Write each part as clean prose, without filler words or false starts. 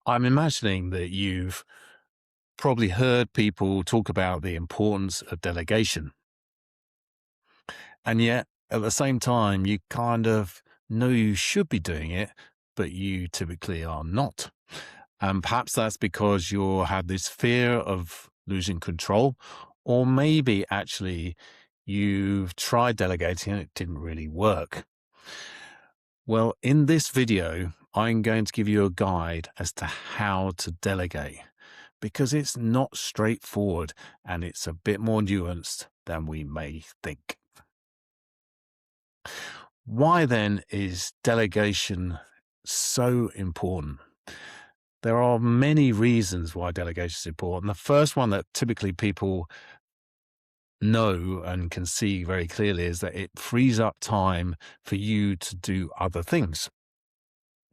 I'm imagining that you've probably heard people talk about the importance of delegation. And yet, at the same time, you kind of know you should be doing it, but you typically are not. And perhaps that's because you have this fear of losing control, or maybe actually you've tried delegating and it didn't really work. Well, in this video, I'm going to give you a guide as to how to delegate because it's not straightforward and it's a bit more nuanced than we may think. Why then is delegation so important? There are many reasons why delegation is important. The first one that typically people know and can see very clearly is that it frees up time for you to do other things.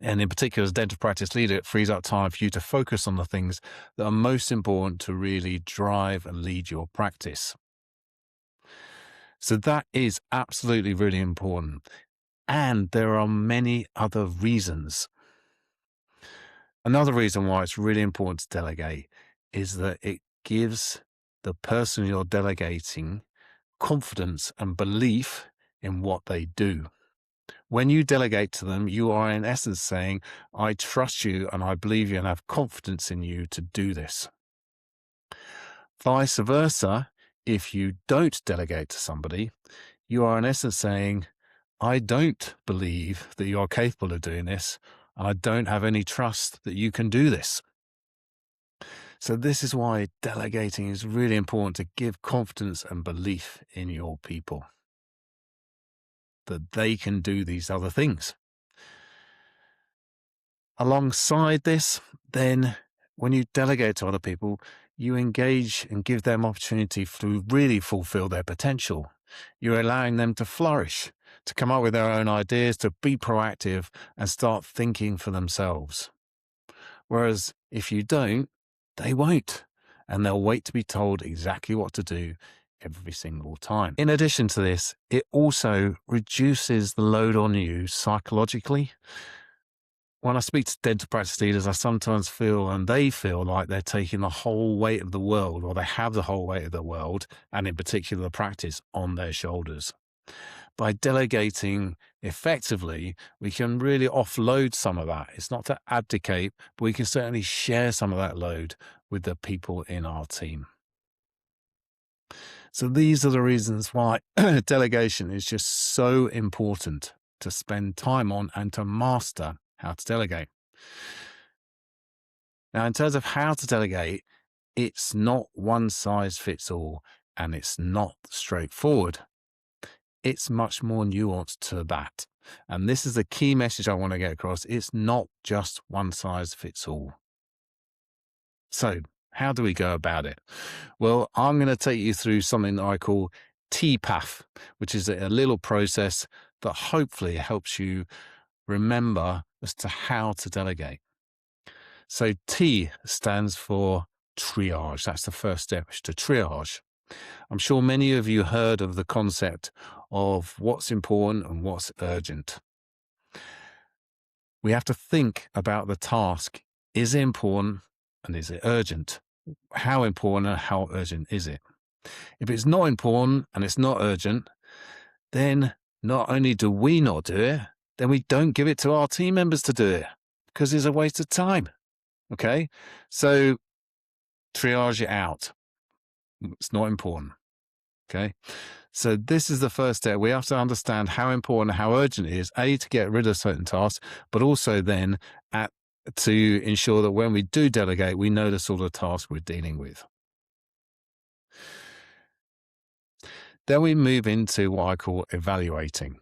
And in particular, as a dental practice leader, it frees up time for you to focus on the things that are most important to really drive and lead your practice. So that is absolutely really important. And there are many other reasons. Another reason why it's really important to delegate is that it gives the person you're delegating confidence and belief in what they do. When you delegate to them, you are in essence saying, I trust you and I believe you and have confidence in you to do this. Vice versa, if you don't delegate to somebody, you are in essence saying, I don't believe that you are capable of doing this, and I don't have any trust that you can do this. So this is why delegating is really important, to give confidence and belief in your people that they can do these other things. Alongside this, then, when you delegate to other people, you engage and give them opportunity to really fulfill their potential. You're allowing them to flourish, to come up with their own ideas, to be proactive and start thinking for themselves. Whereas if you don't, they won't, and they'll wait to be told exactly what to do every single time. In addition to this, it also reduces the load on you psychologically. When I speak to dental practice leaders, I sometimes feel, and they feel, like they're taking the whole weight of the world, or they have the whole weight of the world, and in particular the practice, on their shoulders. By delegating effectively, we can really offload some of that. It's not to abdicate, but we can certainly share some of that load with the people in our team. So these are the reasons why delegation is just so important to spend time on and to master how to delegate. Now, in terms of how to delegate, it's not one size fits all, and it's not straightforward. It's much more nuanced to that. And this is the key message I want to get across. It's not just one size fits all. So how do we go about it? Well, I'm going to take you through something that I call TPAF, which is a little process that hopefully helps you remember as to how to delegate. So T stands for triage. That's the first step, is to triage. I'm sure many of you heard of the concept of what's important and what's urgent. We have to think about the task. Is it important and is it urgent? How important and how urgent is it? If it's not important and it's not urgent, then not only do we not do it, then we don't give it to our team members to do it because it's a waste of time. Okay? So triage it out. It's not important. Okay? So this is the first step. We have to understand how important, how urgent it is, A, to get rid of certain tasks, but also then to ensure that when we do delegate, we know the sort of task we're dealing with. Then we move into what I call evaluating.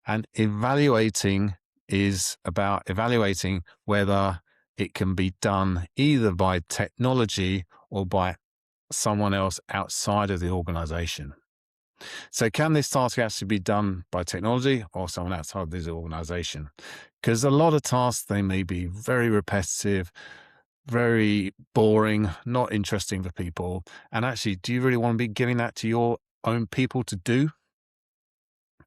And evaluating is about evaluating whether it can be done either by technology or by someone else outside of the organization. So can this task actually be done by technology or someone outside this organization? Because a lot of tasks, they may be very repetitive, very boring, not interesting for people. And actually, do you really want to be giving that to your own people to do?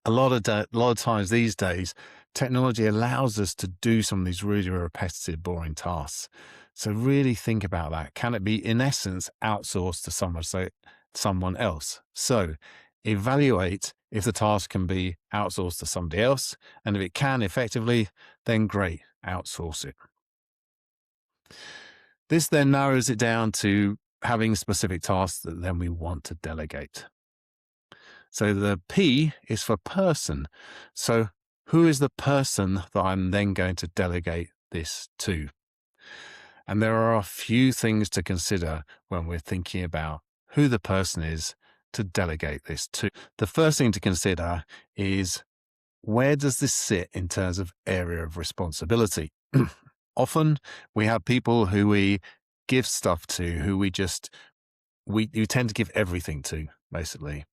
A lot of times these days, Technology allows us to do some of these really repetitive, boring tasks. So really think about that. Can it be, in essence, outsourced to someone else? So evaluate if the task can be outsourced to somebody else. And if it can effectively, then great, outsource it. This then narrows it down to having specific tasks that then we want to delegate. So the P is for person. So who is the person that I'm then going to delegate this to? And there are a few things to consider when we're thinking about who the person is to delegate this to. The first thing to consider is, where does this sit in terms of area of responsibility? Often we have people who we give stuff to, who we tend to give everything to, basically.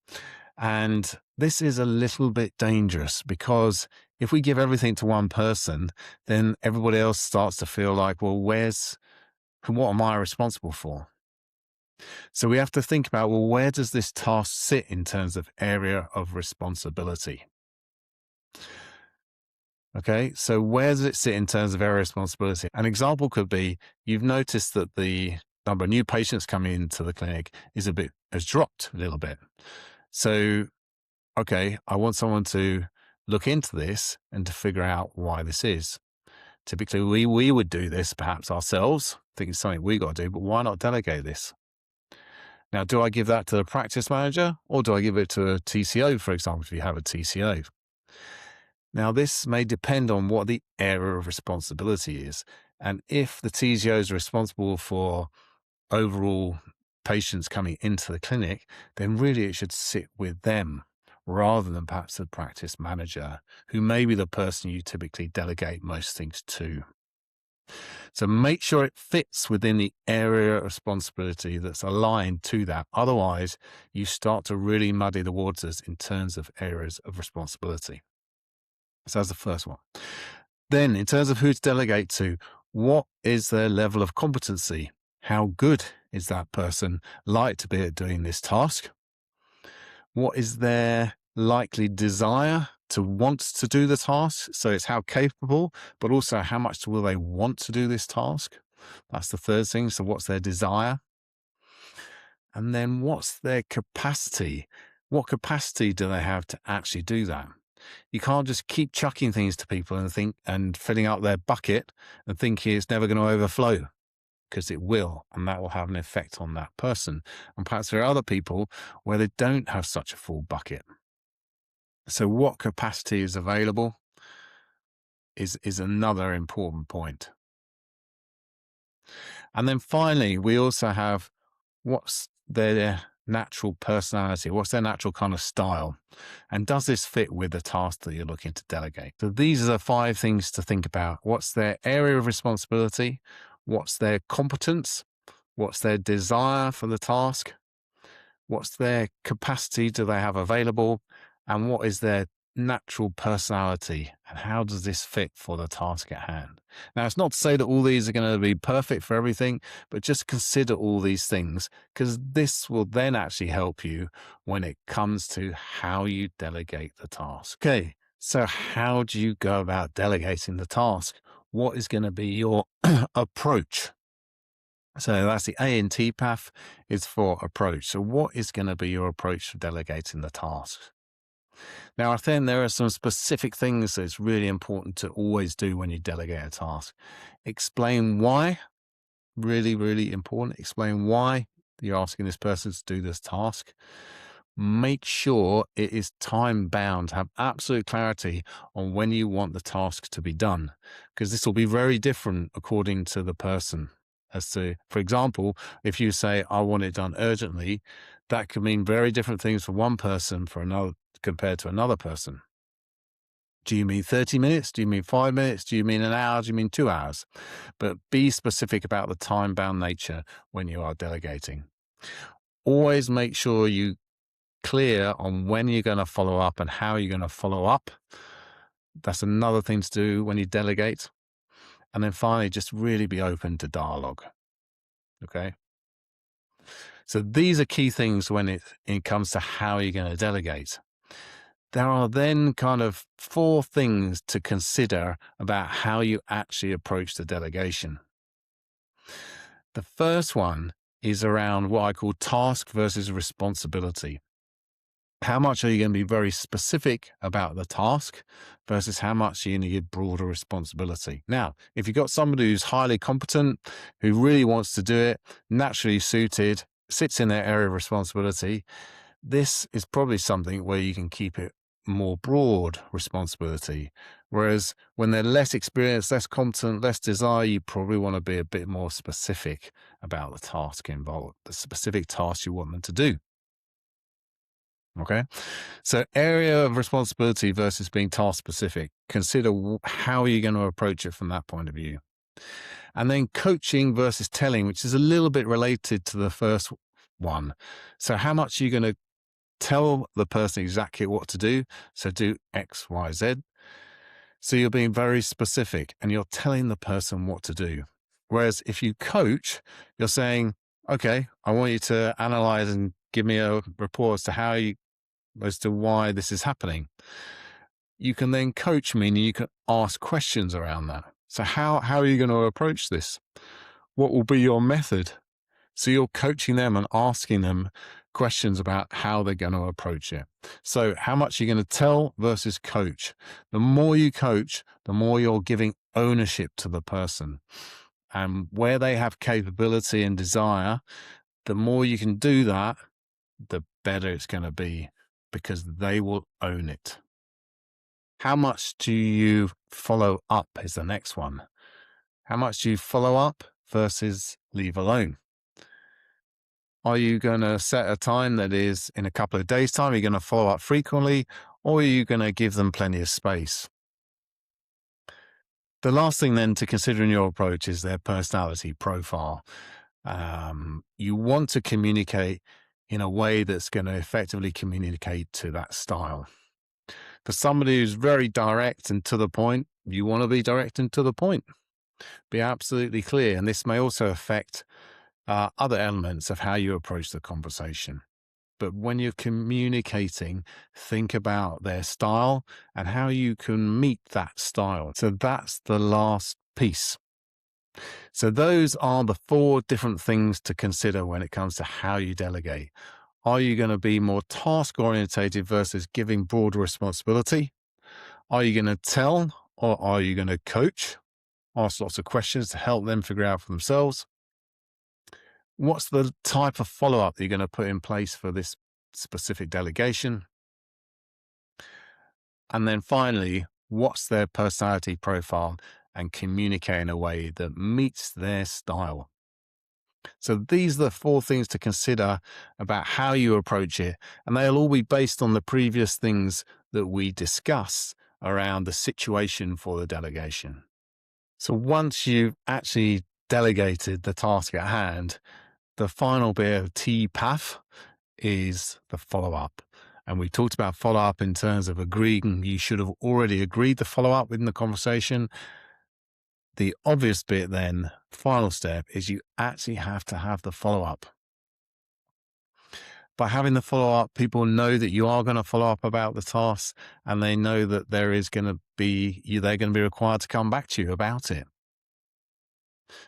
And this is a little bit dangerous, because if we give everything to one person, then everybody else starts to feel like, well, what am I responsible for? So we have to think about, well, where does this task sit in terms of area of responsibility? Okay, so where does it sit in terms of area of responsibility? An example could be, you've noticed that the number of new patients coming into the clinic has dropped a little bit. So, okay, I want someone to look into this and to figure out why this is. Typically, we would do this perhaps ourselves, think it's something we got to do, but why not delegate this? Now, do I give that to the practice manager, or do I give it to a TCO, for example, if you have a TCO? Now, this may depend on what the area of responsibility is. And if the TCO is responsible for overall patients coming into the clinic, then really it should sit with them rather than perhaps the practice manager, who may be the person you typically delegate most things to. So make sure it fits within the area of responsibility that's aligned to that. Otherwise, you start to really muddy the waters in terms of areas of responsibility. So that's the first one. Then, in terms of who to delegate to, what is their level of competency? How good is that person like to be at doing this task? What is their likely desire to want to do the task? So it's how capable, but also how much will they want to do this task? That's the third thing. So what's their desire? And then what's their capacity? What capacity do they have to actually do that? You can't just keep chucking things to people and filling up their bucket and thinking it's never going to overflow, because it will, and that will have an effect on that person. And perhaps there are other people where they don't have such a full bucket. So what capacity is available is another important point. And then finally, we also have, what's their natural personality? What's their natural kind of style? And does this fit with the task that you're looking to delegate? So these are the 5 things to think about. What's their area of responsibility? What's their competence? What's their desire for the task? What's their capacity do they have available? And what is their natural personality? And how does this fit for the task at hand? Now, it's not to say that all these are going to be perfect for everything, but just consider all these things, because this will then actually help you when it comes to how you delegate the task. Okay, so how do you go about delegating the task? What is going to be your approach? So that's the A in TPAF, is for approach. So what is going to be your approach for delegating the task? Now, I think there are some specific things that's really important to always do when you delegate a task. Explain why. Really, really important. Explain why you're asking this person to do this task. Make sure it is time bound. Have absolute clarity on when you want the task to be done, because this will be very different according to the person. As to, for example, if you say, I want it done urgently, that could mean very different things for one person for another compared to another person. Do you mean 30 minutes? Do you mean 5 minutes? Do you mean an hour? Do you mean 2 hours? But be specific about the time-bound nature when you are delegating. Always make sure you clear on when you're going to follow up and how you're going to follow up. That's another thing to do when you delegate. And then finally, just really be open to dialogue. Okay. So these are key things when it comes to how you're going to delegate. There are then kind of 4 things to consider about how you actually approach the delegation. The first one is around what I call task versus responsibility. How much are you going to be very specific about the task versus how much are you going to give broader responsibility? Now, if you've got somebody who's highly competent, who really wants to do it, naturally suited, sits in their area of responsibility, this is probably something where you can keep it more broad responsibility. Whereas when they're less experienced, less competent, less desire, you probably want to be a bit more specific about the task involved, the specific task you want them to do. Okay. So area of responsibility versus being task specific. Consider how are you going to approach it from that point of view. And then coaching versus telling, which is a little bit related to the first one. So how much are you going to tell the person exactly what to do? So do X, Y, Z. So you're being very specific and you're telling the person what to do. Whereas if you coach, you're saying, okay, I want you to analyze and give me a report as to why this is happening. You can then coach, meaning you can ask questions around that. So how are you going to approach this? What will be your method? So you're coaching them and asking them questions about how they're going to approach it. So how much you're going to tell versus coach. The more you coach, the more you're giving ownership to the person. And where they have capability and desire, the more you can do that, the better it's going to be because they will own it. How much do you follow up is the next one. How much do you follow up versus leave alone? Are you going to set a time that is in a couple of days' time? Are you going to follow up frequently or are you going to give them plenty of space? The last thing then to consider in your approach is their personality profile. You want to communicate in a way that's going to effectively communicate to that style. For somebody who's very direct and to the point, you want to be direct and to the point. Be absolutely clear. And this may also affect other elements of how you approach the conversation. But when you're communicating, think about their style and how you can meet that style. So that's the last piece. So those are the 4 different things to consider when it comes to how you delegate. Are you going to be more task orientated versus giving broader responsibility? Are you going to tell or are you going to coach? Ask lots of questions to help them figure out for themselves. What's the type of follow-up that you're going to put in place for this specific delegation? And then finally, what's their personality profile and communicate in a way that meets their style? So these are the 4 things to consider about how you approach it. And they'll all be based on the previous things that we discussed around the situation for the delegation. So once you've actually delegated the task at hand, the final bit of TPAF is the follow-up. And we talked about follow-up in terms of agreeing. You should have already agreed the follow-up within the conversation. The obvious bit then, final step, is you actually have to have the follow-up. By having the follow-up, people know that you are going to follow up about the task and they know that they're going to be required to come back to you about it.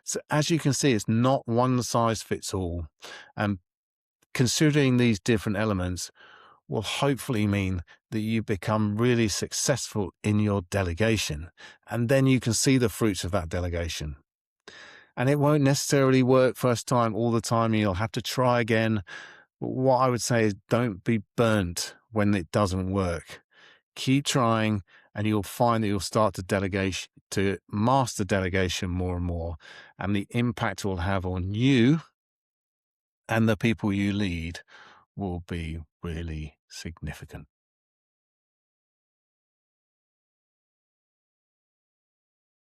So as you can see, it's not one size fits all. And considering these different elements will hopefully mean that you become really successful in your delegation. And then you can see the fruits of that delegation. And it won't necessarily work first time all the time. You'll have to try again. But what I would say is don't be burnt when it doesn't work. Keep trying and you'll find that you'll start to master delegation more and more. And the impact it will have on you and the people you lead will be really significant.